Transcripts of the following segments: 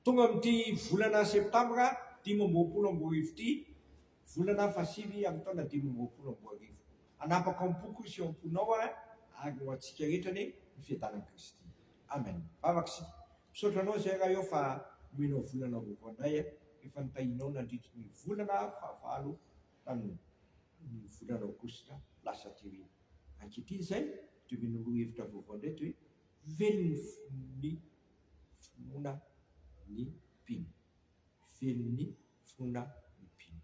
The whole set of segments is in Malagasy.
tonga amin'ity volana septambra 2025 volana fasivy amin'ny taona 2025 anapaka am-poko sy amponao ary ho antsika rehetra ny fiadanan'i Kristy. Amen. Vavaka sy misaotra anao zay raha eo fa menao volana vovoandray efa nitahinao nandritry ny volana fahavalo tamin'ny volana aogositra lasa tiriny. Ankehitriny zay dia minoloa hevitra vovoandray toy velon'ny finoana ny mpino. Velon'ny finoana ny mpino.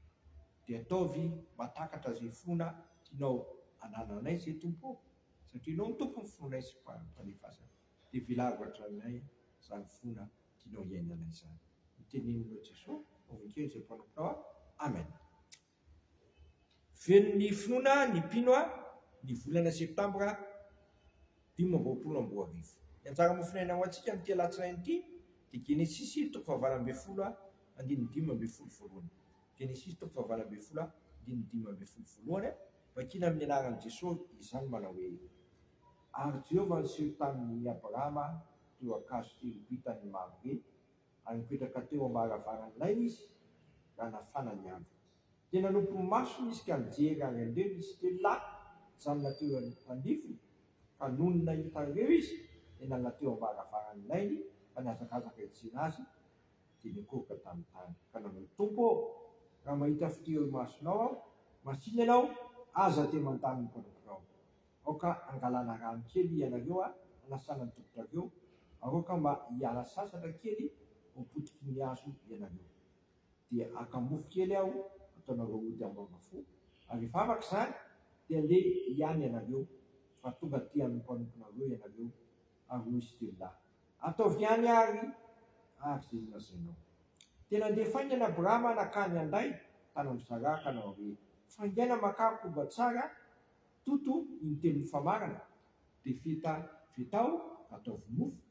Dia ataovy matakatra zay finoana tianao anananay zay tompo, satria ianao ny tompo ny finoanay sy mpanefasana. Dia velariko hatraminay izany finoana tianao hiainanay izany. Miteneninao Jesosy, ovinkely izay mpanomponao. Amen. Velon'ny finoana ny mpino ny volana septambra 2025. Ny anjara mofinaina ho antsika amin'ity alatsinainy ity dia Genesisy 9:20 andininy 5:10. Genesisy 9:20 andininy 5:10. Vakina amin'ny anaran'i Jesosy izany manao hoe: ary Jehovah niseho tamin'ny Abrahama teo ankazo telo bitany Mamre, ary nipetraka teo am-baravarany lainy izy raha nafana ny andro. Dia nanompo ny masony izy ka nijery ary andeo nisy telo lahy mijanona teo an-tandifiny, ka noho ny nahita ireo izy dia nala teo am-baravarany lainy ka niazakazaka hiantsena azy dia nikoka tamin'ny tany. Ka nanao: Tompo, raha mahita fiteo masonao aho, masiny ianao aza te mandany ny mpanomponao. Aoka angalana rano kely ianareo anasana ny tokotrareo, aoka mba hiala sasatra kely mampotiky ny hazo ianareo. Dia akamofo kely aho ataonareo ody ambavafo, ary vavaka izany dia le ihany ianareo fa tonga ty amin'ny mpanomponareo ianareo ary hoy izy telo lahy: ataovy ihany ary zay nolazainao. Tena ndeha faingana Abrahama nakany anday tany amin'ny Sara ka nanao hoe: faingaina maka koba tsara toto intelo famarana, dia fetao ataovy mofo.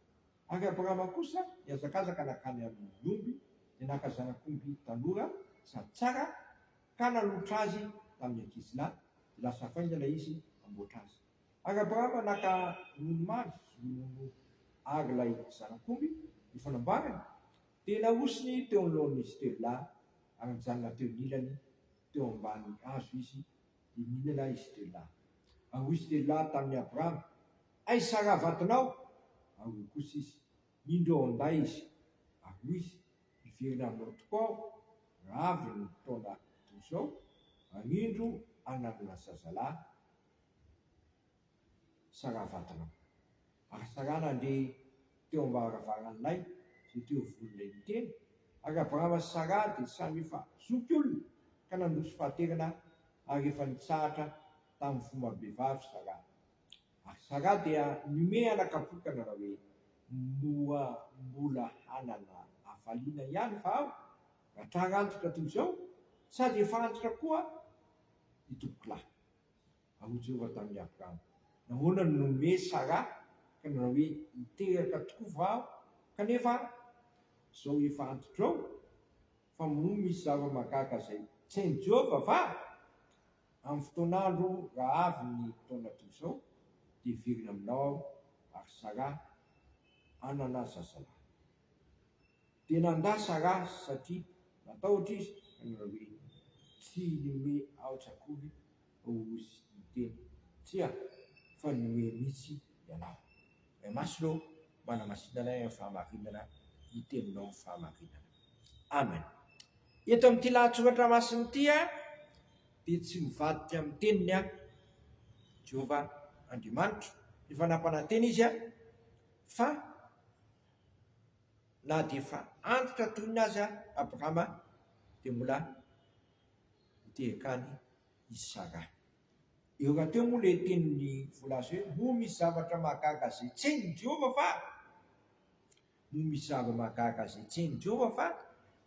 Ary Abrahama kosa niazakazaka nakany amin'ny omby dia naka zanak'omby tanora sady tsara ka nalotra azy tamin'ny ankizy lahy, dia lasa faingana izy amboatra azy. Ary Abrahama naka ronono mandry ary ilay zanak'omby ny fanamboarany dia nahosiny teo anoloan'izy telo lahy, ary nijanona teo nilany teo ambany hazo izy dia mihinana izy telo lahy. Ary hoy izy telo lahy tamin'ny Abrahama: ay Sara vatonao? Ary hoy kosa izy: indro ao anday izy. Ary hoy izy: miverina aminao tokoa aho raha avy ny taona toy izao, ary indro hananana zazalahy Sara vatonao. Ary Sara nandeha teo am-baravarany izay teo volon'ilay niteny. Ary Abrahama sy Sara dia samy efa zoky olona ka nandroso fahaterana ary efa nitsahatra tamin'ny fomba-behivavy Sara. Ary Sara dia nome anakapoka nanao hoe: mbola hanana hafaliana ihany fa aho raha antoka toy izao, sady efa antitra koa ny tompoko lahy. Ahoy Jehovah tamin'ny Abrahama: nahoana no nome Sara ka nanao hoe hiteraka tokoa va aho, kanefa zao efa antitra ao? Fa moa misy zava-mahagaga izay tsy hain'i Jehovah va? Amin'ny fotoan'andro raha avy ny taona toy izao dia verina aminao aho ary Sara hanana zazalahy. Dia nandà Sara satria natahotra izy ka nanao hoe: tsy nome aotra akory hoy ny teny, tsia fa nome mihitsy ianao. Masonao manamasinanay amin'ny fahamarinana ny teninao amin'ny fahamarinana. Amen. Eto amin'ity lahatsoratra masiny ity dia tsy mivadika amin'ny teniny Jehovah Andriamanitra efa nampanantena izy fa na dia efa antitra toy ny azy Abrahama dia mbola hiteraka any izy Sara. Eo raha teo moa ilay tenin'ny voalaza hoe: moa misy zavatra mahagaga izay tsy hain'i Jehovah va? Moa misy zavatra mahagaga izay tsy hain'i Jehovah va?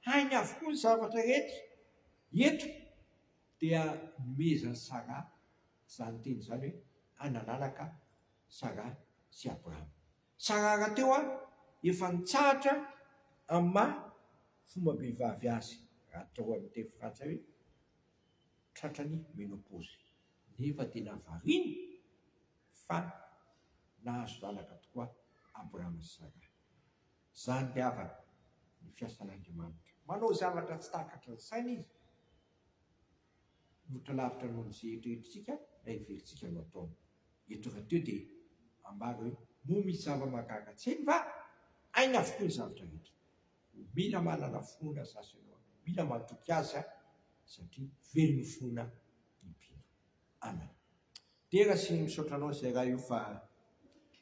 Hainy avokoa ny zavatra rehetra. Eto dia nomezan'i Sara izany teny izany hoe hanananaka Sara sy Abrahama. Sara raha teo efa nitsahatra amin'ny fomba-behivavy azy, raha atao amin'ny teny frantsay hoe tratrany ménopause. Nefa tena variana fa nahazo zanaka tokoa Abrahama sy Sara. Izany mpihavana ny fiasan'Andriamanitra. Manao zavatra tsy takatra ny saina izy. Votra lavitra noho ny ze eritreretintsika na iverintsika no ataony. Eto raha teo dia ambara hoe moa misy zava-mahagaga tseny fa aina avokoa ny zavatra rehetra. Mila manana finoana zasy ianao, mila matoky azy satria very ny finoana ny mpino. Amen. Tena sy misaotra anao izay raha io fa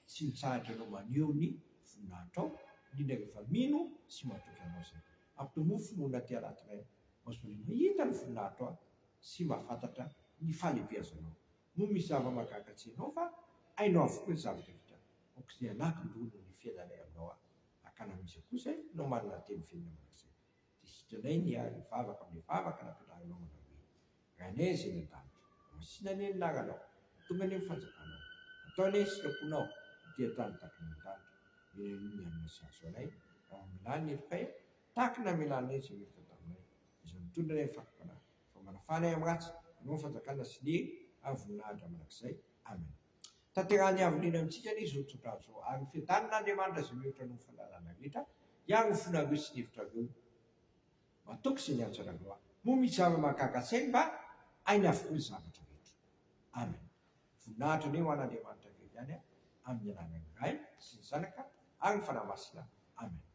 tsy mitsahatra anao maneho ny voninahitra ao, indrindra rehefa mino sy matoky anao izay. Ampitombo finoana ty anatinay mahasoa mahita ny voninahitra ao sy mahafantatra ny fahalebiazanao. Moa misy zava-mahagaga tsenao fa hainao avokoa ny zavatra rehetra. Aok'izay anakin-dono ny fiainanay aminao akana misy kosa no manana teny fiainana manak'izay. Dia sitranay ny vavaka amin'ny vavaka napetrahanao manao hoe ranay izay ny an-danitra, masinany ny naranao, tonga ny fanjakanao, ataonay sitraponao dia tany takiny ny danitra. Mila ny hanina sy azo anay, milany ny elokay, tahaka namelanay izay mety taminay, izay mitondra anay fakapana, fa manafanay amin'ny ratsy, anao ny fanjakana sy ny voninahitra manak'izay. Amen. Tanterahany avy lena amintsika ny izao tontolo izao, ary fiadanan'Andriamanitra izay mihoatra ny fahalalana rehetra, hiaro ny fonareo sy ny hevitrareo. Matoky izay ny antsarareo. Moa misy zava-mahagaga saina fa aina avokoa ny zavatra rehetra. Amen. Voninahitra ny ho an'Andriamanitra ihany amin'ny anarany Ray sy ny Zanaka ary ny fanahy masina. Amen.